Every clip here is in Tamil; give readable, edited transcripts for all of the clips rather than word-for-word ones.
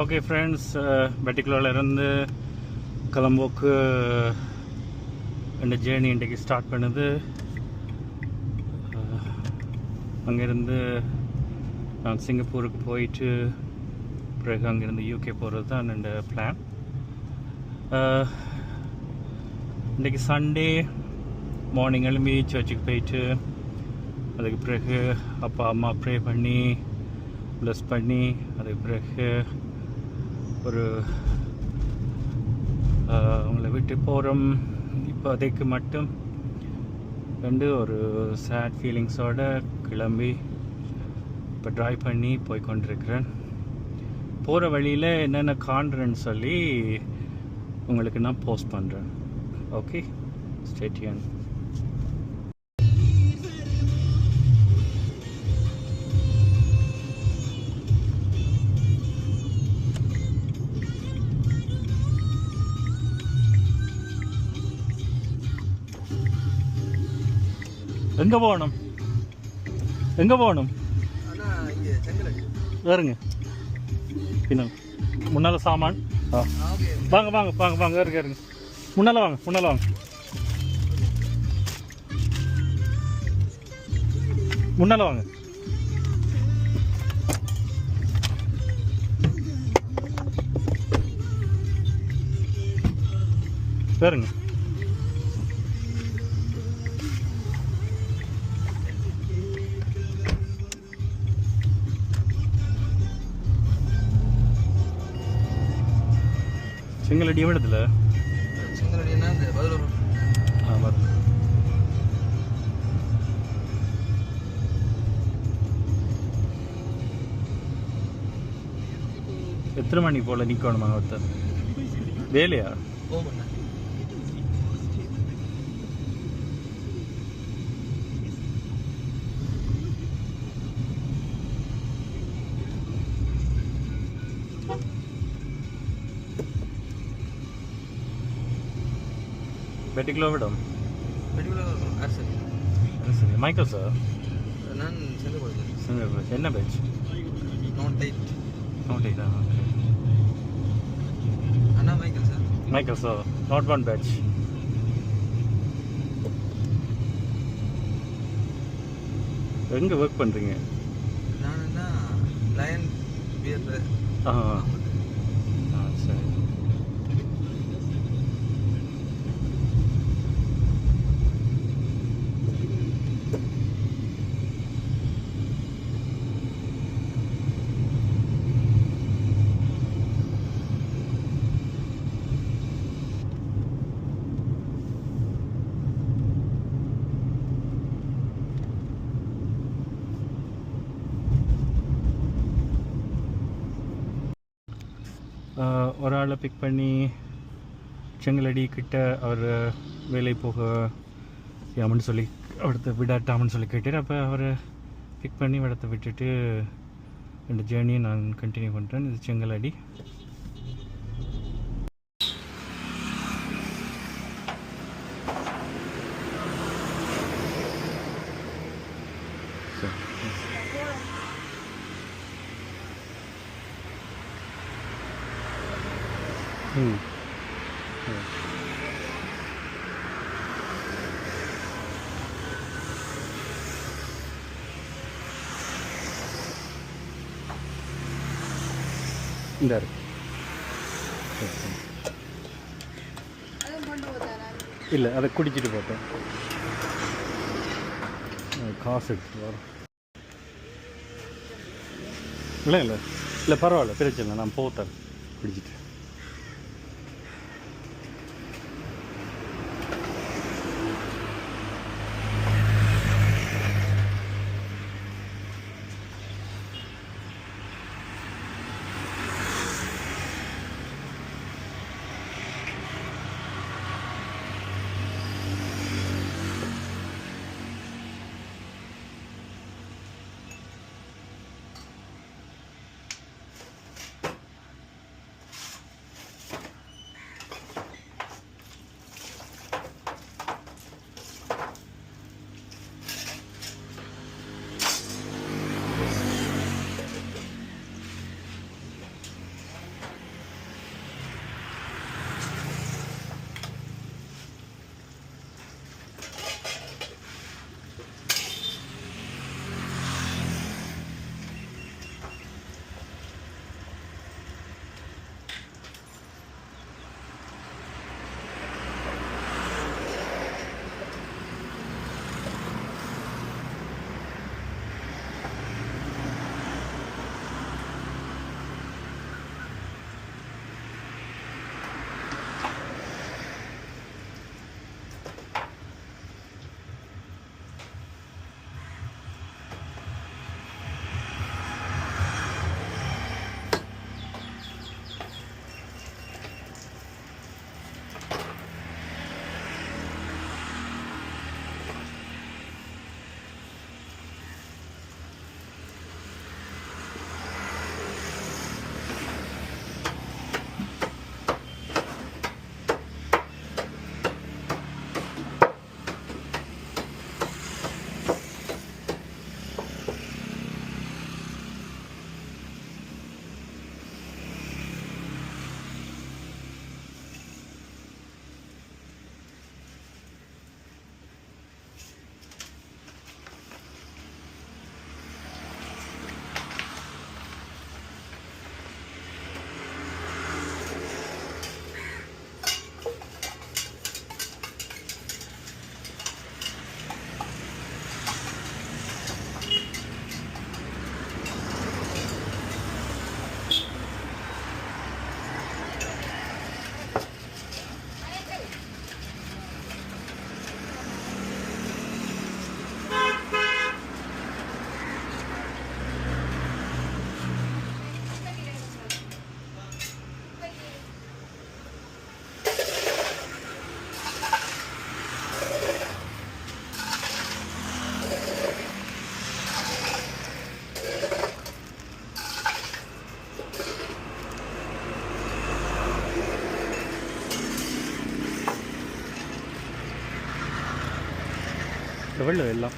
ஓகே ஃப்ரெண்ட்ஸ், பெட்டிக்குலர்லேருந்து கொலம்போக்கு இந்த ஜேர்னி இன்றைக்கி ஸ்டார்ட் பண்ணுது. அங்கேருந்து நான் சிங்கப்பூருக்கு போயிட்டு பிறகு அங்கேருந்து யூகே போகிறது தான் என்னோட பிளான். இன்றைக்கி சண்டே மார்னிங் எழும்பி சர்ச்சுக்கு போயிட்டு அதுக்கு பிறகு அப்பா அம்மா ப்ரே பண்ணி ப்ளஸ் பண்ணி அதுக்கு பிறகு ஒரு அவங்கள விட்டு போகிறோம். இப்போதைக்கு மட்டும் ஒரு சேட் ஃபீலிங்ஸோடு கிளம்பி இப்போ ட்ரைவ் பண்ணி போய் கொண்டிருக்கிறேன். போகிற வழியில் என்னென்ன காண்றேன்னு சொல்லி உங்களுக்கு நான் போஸ்ட் பண்ணுறேன். Okay, stay tune. எங்கே போகணும்? வேறுங்க பின்னால் முன்னால் சாமான். வாங்க வாங்க வாங்க வாங்க இருங்க முன்னால் வாங்க முன்னால் வாங்க. வேறுங்க செங்கலடி எவ்வளோத்துல? செங்கலடினா இந்த பதிலூர். எத்தனை மணி போல் நிற்கணுமா ஒருத்தர் வேலையா? பெட்டிக்குலர் விடம் சரி. மைக்கேல் சார், நான் சிங்கப்பூர். என்ன பேட்ச்? நோட் 8. ஓகே அண்ணா Michael sir. Michael sir, not 1 batch. எங்கே ஒர்க் பண்ணுறீங்க? நான் என்ன லயன் பியர். சரி. ஒரு ஆளை பிக் பண்ணி செங்கலடி கிட்ட அவர் வேலை போக யாமன்னு சொல்லி அவடத்தை விடாட்டாமன்னு சொல்லி கேட்டார். அப்போ அவரை பிக் பண்ணி இடத்த விட்டுட்டு இந்த ஜேர்னியை நான் கண்டினியூ பண்ணுறேன். இது செங்கலடி. இந்த இல்லை, அதை குடிச்சிட்டு போட்டேன். காசு எடுத்துட்டு வரோம். இல்லை பரவாயில்ல, பிரச்சனை இல்லை. நான் போத்தேன் குடிச்சிட்டு. எவ்வளோ எல்லாம்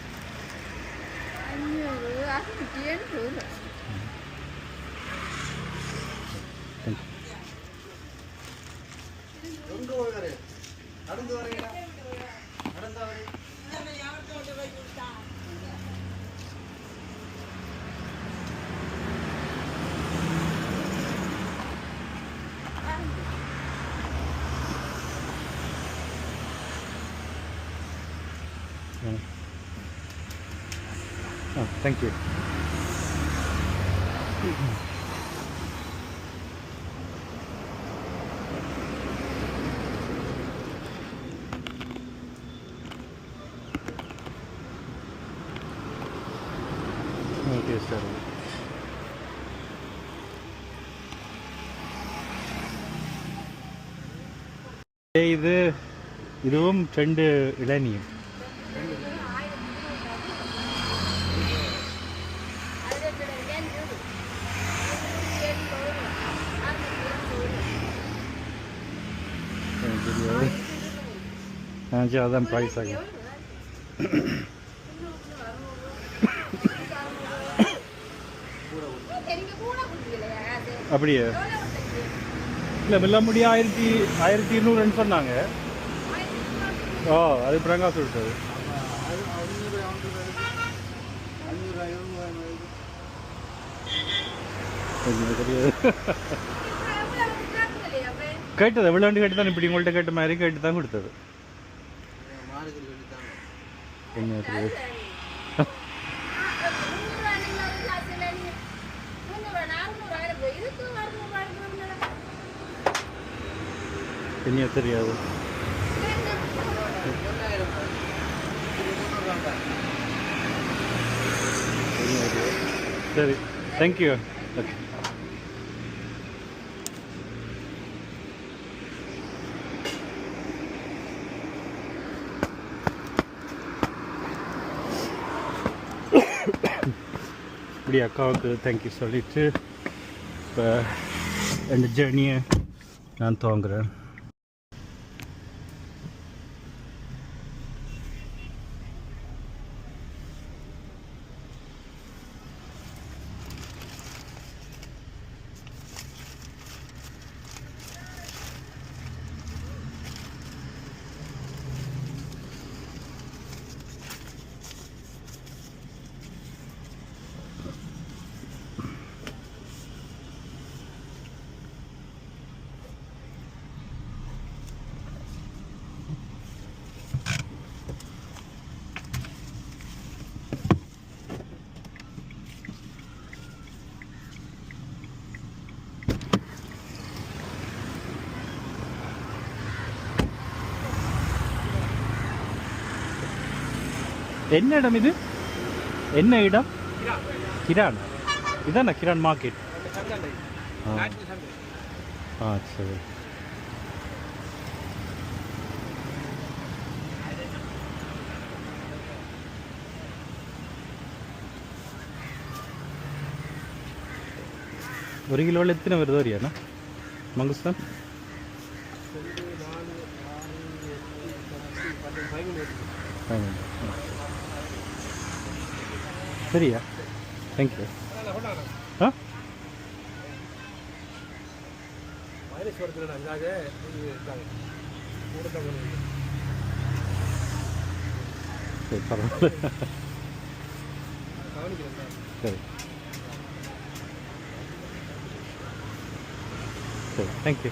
500 680 தேங்க் யூ. Okay sir. இதுவும் 2 இளநீர். அதான் ப்ரைஸ் ஆகும். அப்படியே இல்லை வெள்ளாமுடி 1200 சொன்னாங்க. ஓ அது பிரங்காசு கொடுத்தது. கேட்டது எவ்வளோண்டு கேட்டு தான் இப்படி உங்கள்கிட்ட கேட்ட மாதிரி கேட்டு தான் கொடுத்தது. என்ன தெரியாது. என்ன தெரியாது. சரி தேங்க்யூ. ஓகே இப்படி அக்காவுக்கு தேங்க்யூ சொல்லிவிட்டு இப்போ இந்த ஜேர்னியை நான் துவங்குறேன். என்ன இடம் இது? என்ன இடம்? கிரான். இதான கிரான் மார்க்கெட். சரி. ஒரு கிலோவில் எத்தனை வருது வரியாண்ணா மங்குஸ்தான்? சரியா? தேங்க்யூ. சரி பரவாயில்ல. சரி சரி தேங்க்யூ.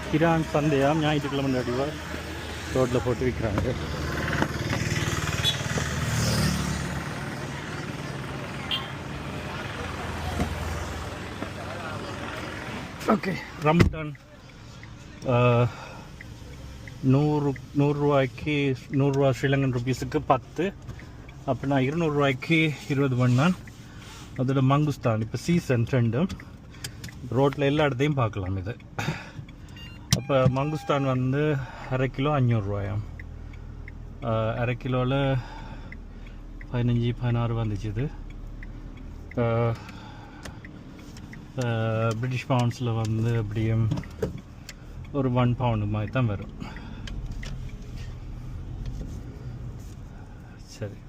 கிரான் சந்தையாக ஞாயிற்றுக்கிழமை நடுவாக ரோட்டில் போட்டு விற்கிறாங்க. ஓகே ரம்டான் 100 ரூபாய்க்கு 100 ரூபா ஸ்ரீலங்கன் ருபீஸுக்கு 10. அப்படின்னா 200 ரூபாய்க்கு 20 பண்ணான். அதோட மங்குஸ்தான் இப்போ சீசன் ரெண்டும் ரோட்டில் எல்லா இடத்தையும் பார்க்கலாம். இது அப்போ மங்குஸ்தான் வந்து அரை கிலோ 500 ரூபாயாம். அரை கிலோவில் 15-16 வந்துச்சு. இது பிரிட்டிஷ் பவுண்ட்ஸில் வந்து அப்படியும் ஒரு 1 பவுண்டு மாதிரி தான் வரும். சரி,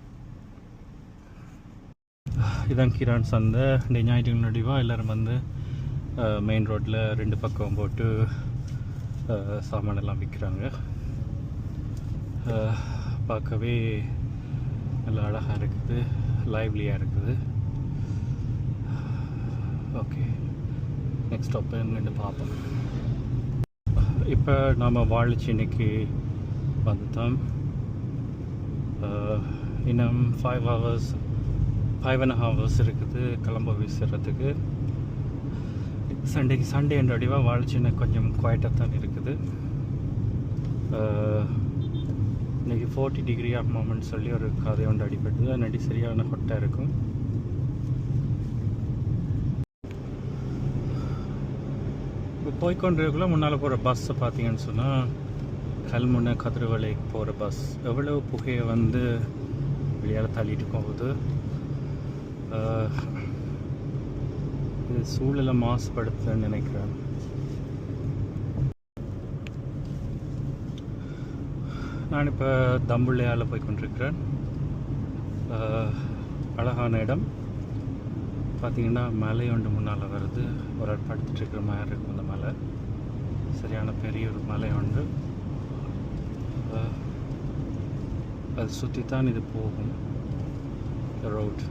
இதான் கிரான் சந்தை. இந்த ஞாயிற்று நடிவாக எல்லோரும் வந்து மெயின் ரோட்டில் 2 பக்கம் போட்டு சாமானெல்லாம் விற்கிறாங்க. பார்க்கவே நல்லா அழகாக இருக்குது, லைவ்லியாக இருக்குது. ஓகே, நெக்ஸ்ட் ஸ்டாப் என்னென்னு பார்ப்போம். இப்போ நாம் வாழைச்சேனைக்கு வந்துட்டோம். இன்னும் 5.5 hours இருக்குது கிளம்ப வீசுறதுக்கு. சண்டே என்ற அடிவாக வாழைச்சேனை கொஞ்சம் குவாய்ட்டாக தான் இருக்குது. இன்றைக்கி 40 degree ஆஃப் மோமெண்ட் சொல்லி ஒரு கதை ஒன்று அடிபட்டுது. அடி சரியான ஹொட்டாக இருக்கும். இப்போ போய்கொண்டிருக்குள்ள முன்னால் போகிற பஸ்ஸை பார்த்தீங்கன்னு சொன்னால் கல்முனை கதிரவளைக்கு போகிற பஸ் எவ்வளோ புகையை வந்து வெளியால் தள்ளிட்டு போகுது. இது சூழலை மாசுபடுத்துன்னு நினைக்கிறேன். நான் இப்போ தம்புள்ளையால் போய் கொண்டிருக்கிறேன். அழகான இடம். பார்த்திங்கன்னா மலை ஒன்று முன்னால் வருது. ஒரு ஆள் படுத்துட்டு இருக்கிற மாதிரி இருக்கும். அந்த மலை சரியான பெரிய ஒரு மலை ஒன்று. அது சுற்றி தான் இது போகும் road.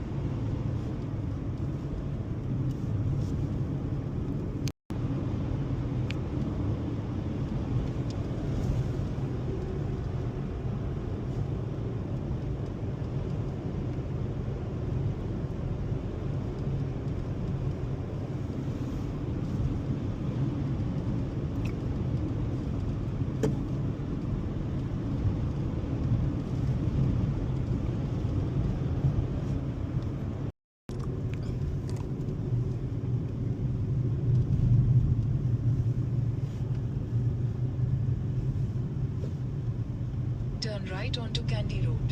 Turn right onto Kandy Road.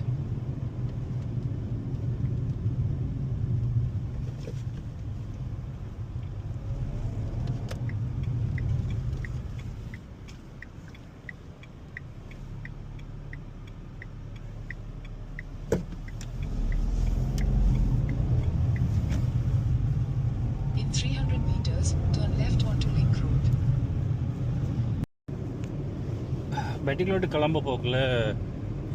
In 300 meters, turn left onto Link Road. பெட்டிகளோடு கிளம்ப போக்கில்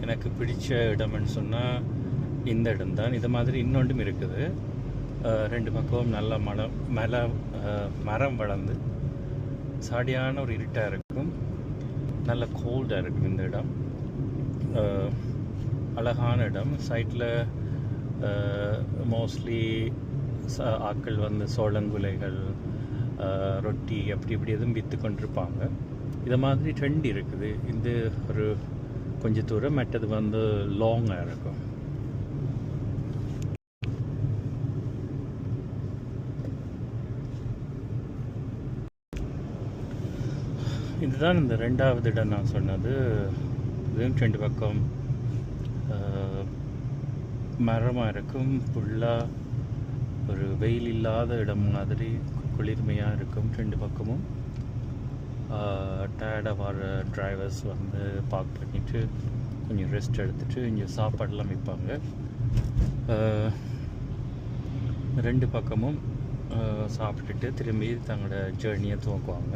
எனக்கு பிடிச்ச இடம்னு சொன்னால் இந்த இடம்தான். இது மாதிரி இன்னொன்றும் இருக்குது. 2 பக்கமும் நல்ல மரம் வளர்ந்து சாடியான ஒரு இருட்டாக இருக்கும். நல்ல கோல்டாக இருக்கும் இந்த இடம். அழகான இடம். சைட்டில் மோஸ்ட்லி ஆட்கள் வந்து சோளங்குலைகள், ரொட்டி அப்படி இப்படி எதுவும் விற்று கொண்டிருப்பாங்க. இதை மாதிரி ட்ரெண்ட் இருக்குது. இது ஒரு கொஞ்சம் தூரம், மற்றது வந்து லாங்காக இருக்கும். இதுதான் இந்த 2வது இடம் நான் சொன்னது. இதுவும் 2 பக்கம் மரமாக இருக்கும். ஃபுல்லாக ஒரு வெயில் இல்லாத இடம் மாதிரி குளிர்மையாக இருக்கும். 2 பக்கமும் டயர்டாக வர டிரைவர்ஸ் வந்து பார்க் பண்ணிவிட்டு கொஞ்சம் ரெஸ்ட் எடுத்துகிட்டு இங்கே சாப்பாடெல்லாம் விற்பாங்க. 2 பக்கமும் சாப்பிட்டுட்டு திரும்பி தங்களோட ஜேர்னியை துவக்குவாங்க.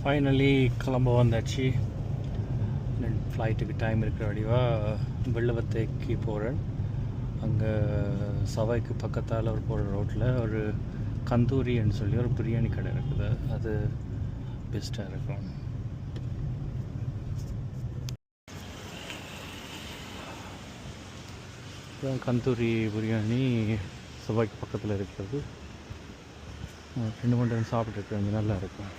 ஃபைனலி கிளம்ப வந்தாச்சு. ஃப்ளைட்டுக்கு டைம் இருக்கிற வடிவா வெள்ளவத்தைக்கு போகிறேன். அங்கே சவாய்க்கு பக்கத்தால் ஒரு போகிற ரோட்டில் ஒரு கந்தூரின்னு சொல்லி ஒரு பிரியாணி கடை இருக்குது. அது பெஸ்ட்டாக இருக்கும். கந்தூரி பிரியாணி சவாய்க்கு பக்கத்தில் இருக்கிறது. 2 மணி நேரம் சாப்பிட்ருக்கேன். நல்லா இருக்கும்.